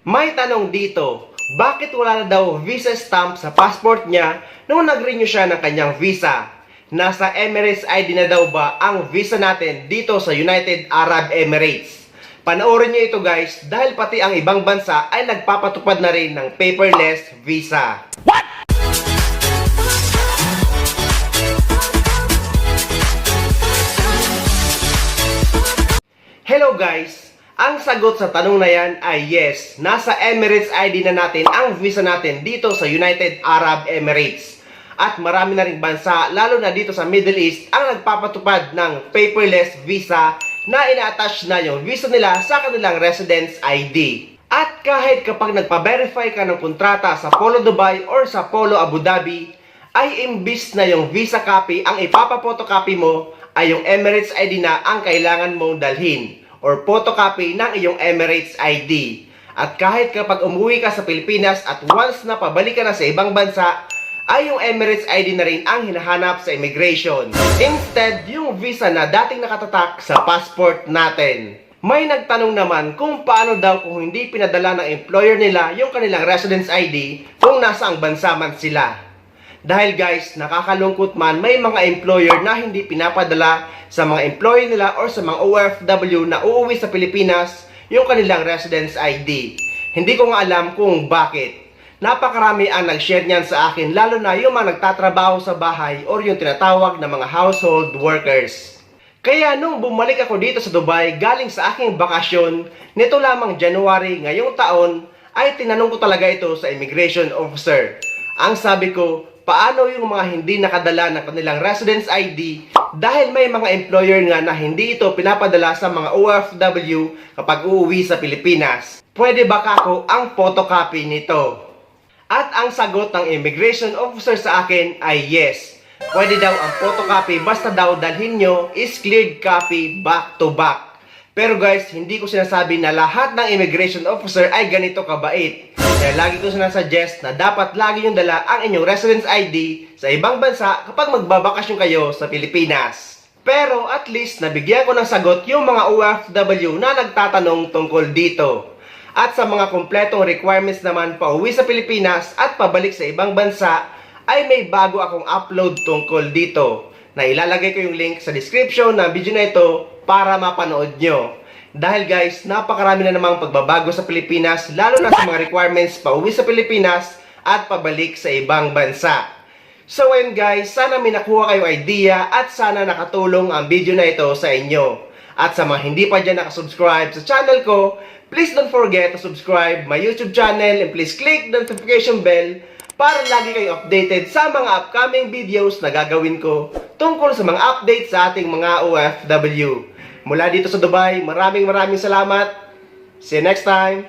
May tanong dito, bakit wala na daw visa stamp sa passport niya nung nag-renew siya ng kanyang visa? Nasa Emirates ID na daw ba ang visa natin dito sa United Arab Emirates? Panoorin niyo ito guys dahil pati ang ibang bansa ay nagpapatupad na rin ng paperless visa. What? Hello guys! Ang sagot sa tanong na yan ay yes, nasa Emirates ID na natin ang visa natin dito sa United Arab Emirates. At marami na ring bansa, lalo na dito sa Middle East, ang nagpapatupad ng paperless visa na ina-attach na yung visa nila sa kanilang residence ID. At kahit kapag nagpa-verify ka ng kontrata sa Polo Dubai or sa Polo Abu Dhabi, ay imbis na yung visa copy ang ipapapotocopy mo, ay yung Emirates ID na ang kailangan mong dalhin or photocopy ng iyong Emirates ID. At kahit kapag umuwi ka sa Pilipinas at once na pabalik ka na sa ibang bansa, ay yung Emirates ID na rin ang hinahanap sa immigration. Instead, yung visa na dating nakatatak sa passport natin. May nagtanong naman kung paano daw kung hindi pinadala ng employer nila yung kanilang residence ID kung nasaang bansa man sila. Dahil guys, nakakalungkot man may mga employer na hindi pinapadala sa mga employee nila or sa mga OFW na uuwi sa Pilipinas yung kanilang residence ID. Hindi ko nga alam kung bakit. Napakarami ang nag-share niyan sa akin, lalo na yung mga nagtatrabaho sa bahay or yung tinatawag na mga household workers. Kaya nung bumalik ako dito sa Dubai galing sa aking bakasyon, nito lamang January ngayong taon, ay tinanong ko talaga ito sa immigration officer. Ang sabi ko, paano yung mga hindi nakadala ng kanilang residence ID dahil may mga employer nga na hindi ito pinapadala sa mga OFW kapag uuwi sa Pilipinas. Pwede ba kako ang photocopy nito? At ang sagot ng immigration officer sa akin ay yes. Pwede daw ang photocopy basta daw dalhin nyo is cleared copy back to back. Pero guys, hindi ko sinasabi na lahat ng immigration officer ay ganito kabait. Kaya lagi ko sinasuggest na dapat lagi yung dala ang inyong residence ID sa ibang bansa kapag magbabakasyon kayo sa Pilipinas. Pero at least nabigyan ko ng sagot yung mga OFW na nagtatanong tungkol dito. At sa mga kumpletong requirements naman pauwi sa Pilipinas at pabalik sa ibang bansa, ay may bago akong upload tungkol dito na ilalagay ko yung link sa description ng video na ito para mapanood nyo. Dahil guys, napakarami na namang pagbabago sa Pilipinas, lalo na sa mga requirements pauwi sa Pilipinas at pabalik sa ibang bansa. So ayun guys, sana may nakuha kayong idea at sana nakatulong ang video na ito sa inyo. At sa mga hindi pa dyan nakasubscribe sa channel ko, please don't forget to subscribe my YouTube channel and please click the notification bell para lagi kayong updated sa mga upcoming videos na gagawin ko tungkol sa mga updates sa ating mga OFW. Mula dito sa Dubai, maraming salamat. See you next time.